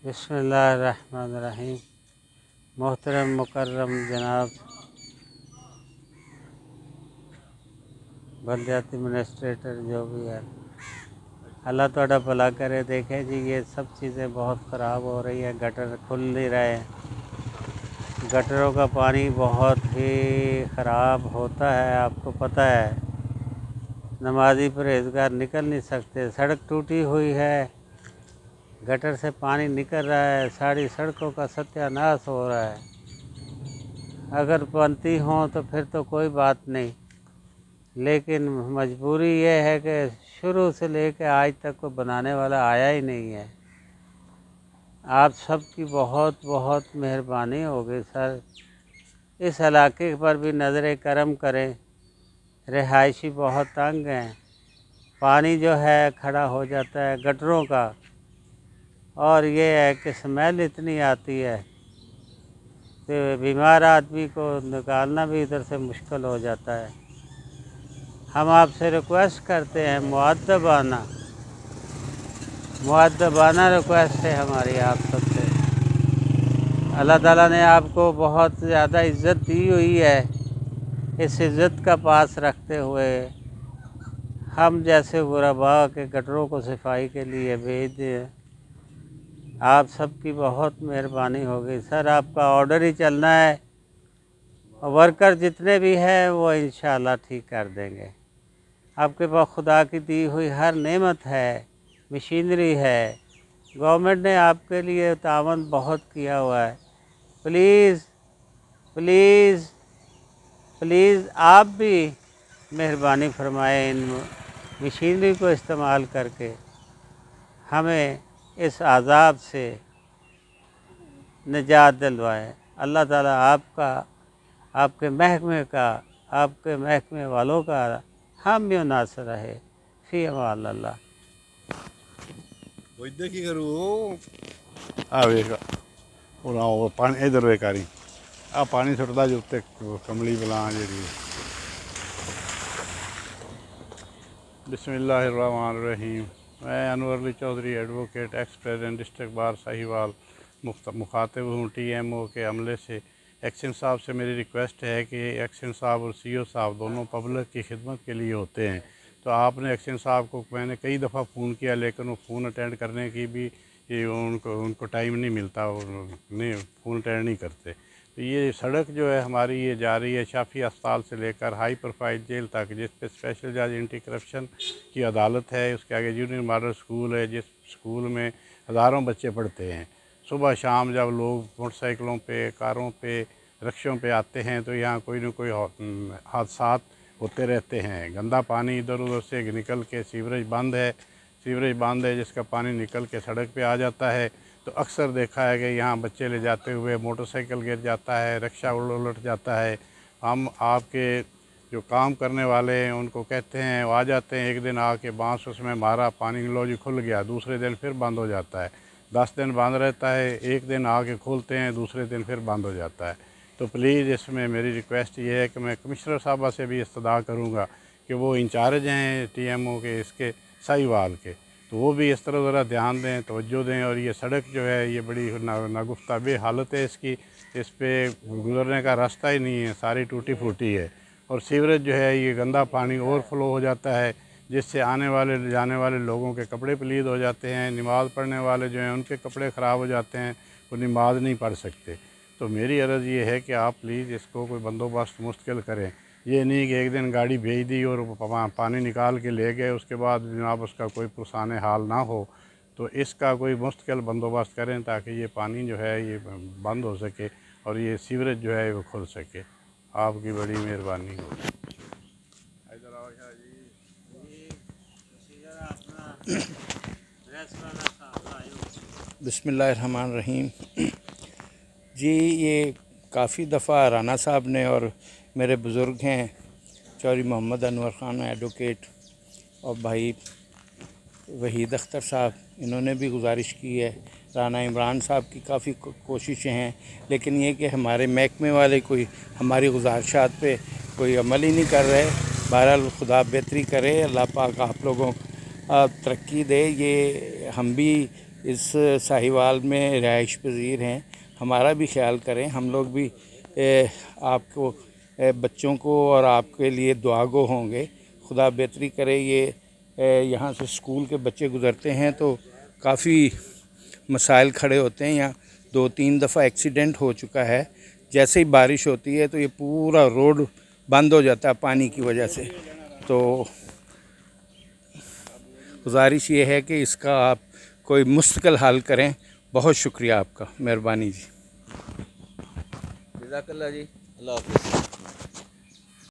बिस्मिल्लाहिर्रहमानिर्रहीम। मोहतरम मुकर्रम जनाब बलदियाती एडमिनिस्ट्रेटर जो भी है, अल्लाह तोड़ा भला करे। देखें जी, ये सब चीज़ें बहुत ख़राब हो रही है, गटर खुल नहीं रहे हैं, गटरों का पानी बहुत ही ख़राब होता है, आपको पता है। नमाजी परहेज़गार निकल नहीं सकते, सड़क टूटी हुई है, गटर से पानी निकल रहा है, सारी सड़कों का सत्यानाश हो रहा है। अगर बनती हों तो फिर तो कोई बात नहीं, लेकिन मजबूरी ये है कि शुरू से लेकर आज तक कोई बनाने वाला आया ही नहीं है। आप सबकी बहुत बहुत मेहरबानी होगी सर, इस इलाके पर भी नज़र करम करें। रिहायशी बहुत तंग हैं, पानी जो है खड़ा हो जाता है गटरों का, और ये है कि स्मेल इतनी आती है कि बीमार आदमी को निकालना भी इधर से मुश्किल हो जाता है। हम आपसे रिक्वेस्ट करते हैं, मुअद्दबाना रिक्वेस्ट है हमारी आप सबसे। अल्लाह ताला ने आपको बहुत ज़्यादा इज़्ज़त दी हुई है, इस इज़्ज़त का पास रखते हुए हम जैसे गुरबा के गटरों को सफाई के लिए भेज दें। आप सबकी बहुत मेहरबानी होगी सर, आपका ऑर्डर ही चलना है, और वर्कर जितने भी हैं वो इंशाअल्लाह ठीक कर देंगे। आपके पास खुदा की दी हुई हर नेमत है, मशीनरी है, गवर्नमेंट ने आपके लिए तावन बहुत किया हुआ है। प्लीज़ प्लीज़ प्लीज़ आप भी मेहरबानी फरमाएं, इन मशीनरी को इस्तेमाल करके हमें इस अज़ाब से निजात दिलवाएं। अल्लाह ताला आपका, आपके महकमे का, आपके महकमे वालों का हम भी नासर रहे। फ़ी अमान अल्लाह। की करूँ पानी इधर बेकारी आ पानी सुटता जो उत्ते कमली बला जी। बिस्मिल्लाहिर्रहमानिर्रहीम। मैं Anwar Ali Chaudhry, advocate, ex president district bar Sahiwal, मुखातिब हूँ TMO के अमले से। एक्शन साहब से मेरी रिक्वेस्ट है कि एक्शन साहब और CO साहब दोनों पब्लिक की खिदमत के लिए होते हैं, तो आपने एक्शन साहब को मैंने कई दफ़ा फ़ोन किया, लेकिन वो फ़ोन अटेंड करने की भी उनको टाइम नहीं मिलता, नहीं फ़ोन अटेंड नहीं करते। तो ये सड़क जो है हमारी, ये जा रही है शाफी अस्पताल से लेकर हाई प्रोफाइल जेल तक, जिस पे स्पेशल जज एंटी करप्शन की अदालत है, उसके आगे जूनियर मॉडल स्कूल है, जिस स्कूल में हज़ारों बच्चे पढ़ते हैं। सुबह शाम जब लोग मोटरसाइकिलों पे, कारों पे, रिक्शों पे आते हैं तो यहाँ कोई न कोई हादसात होते रहते हैं। गंदा पानी इधर उधर से निकल के, सीवरेज बंद है जिसका पानी निकल के सड़क पे आ जाता है। तो अक्सर देखा है कि यहाँ बच्चे ले जाते हुए मोटरसाइकिल गिर जाता है, रिक्शा उलट जाता है। हम आपके जो काम करने वाले हैं उनको कहते हैं, वो आ जाते हैं, एक दिन आके बांस उसमें मारा, पानी लो जी खुल गया, दूसरे दिन फिर बंद हो जाता है। 10 दिन बंद रहता है, एक दिन आके खोलते हैं, दूसरे दिन फिर बंद हो जाता है। तो प्लीज़ इसमें मेरी रिक्वेस्ट ये है कि मैं कमिश्नर साहबा से भी इस्तदा करूँगा कि वो इंचार्ज हैं TMO के, इसके साहिवाल के, तो वो भी इस तरह ज़रा ध्यान दें, तवज्जो दें। और ये सड़क जो है ये बड़ी नागुफ्ताबे हालत है इसकी, इस पर गुज़रने का रास्ता ही नहीं है, सारी टूटी फूटी है। और सीवरेज जो है ये गंदा पानी ओवरफ्लो हो जाता है, जिससे आने वाले जाने वाले लोगों के कपड़े पलीद हो जाते हैं। नमाज़ पढ़ने वाले जो हैं उनके कपड़े ख़राब हो जाते हैं, वो नमाज़ नहीं पढ़ सकते। तो मेरी अर्ज़ ये है कि आप प्लीज़ इसको कोई बंदोबस्त मुश्किल करें। ये नहीं कि एक दिन गाड़ी भेज दी और पानी निकाल के ले गए, उसके बाद जनाब उसका कोई पुरसाने हाल ना हो। तो इसका कोई मुश्किल बंदोबस्त करें ताकि ये पानी जो है ये बंद हो सके और ये सीवरेज जो है वो खुल सके। आपकी बड़ी मेहरबानी होगी। बिस्मिल्लाहिर्रहमानिर्रहीम। जी, ये काफ़ी दफ़ा राना साहब ने और मेरे बुज़ुर्ग हैं चौधरी मोहम्मद अनवर ख़ान एडवोकेट और भाई वहीद अख्तर साहब, इन्होंने भी गुजारिश की है। राना इमरान साहब की काफ़ी कोशिशें हैं, लेकिन ये कि हमारे महकमे वाले कोई हमारी गुजारिशात पे कोई अमल ही नहीं कर रहे। बहरहाल खुदा बेहतरी करे, अल्लाह पाक आप लोगों तरक्की दे। ये हम भी اس ساہیوال میں رہائش پذیر ہیں، ہمارا بھی خیال کریں. ہم لوگ بھی آپ کو بچوں کو اور آپ کے لیے دعا گو ہوں گے. خدا بہتری کرے. یہ یہاں سے اسکول کے بچے گزرتے ہیں تو کافی مسائل کھڑے ہوتے ہیں. یہاں 2-3 دفعہ ایکسیڈنٹ ہو چکا ہے. جیسے ہی بارش ہوتی ہے تو یہ پورا روڈ بند ہو جاتا ہے پانی کی وجہ سے. تو گزارش یہ ہے کہ اس کا آپ کوئی مستقل حل کریں. بہت شکریہ آپ کا، مہربانی جی. جزاک اللہ جی. اللہ حافظ.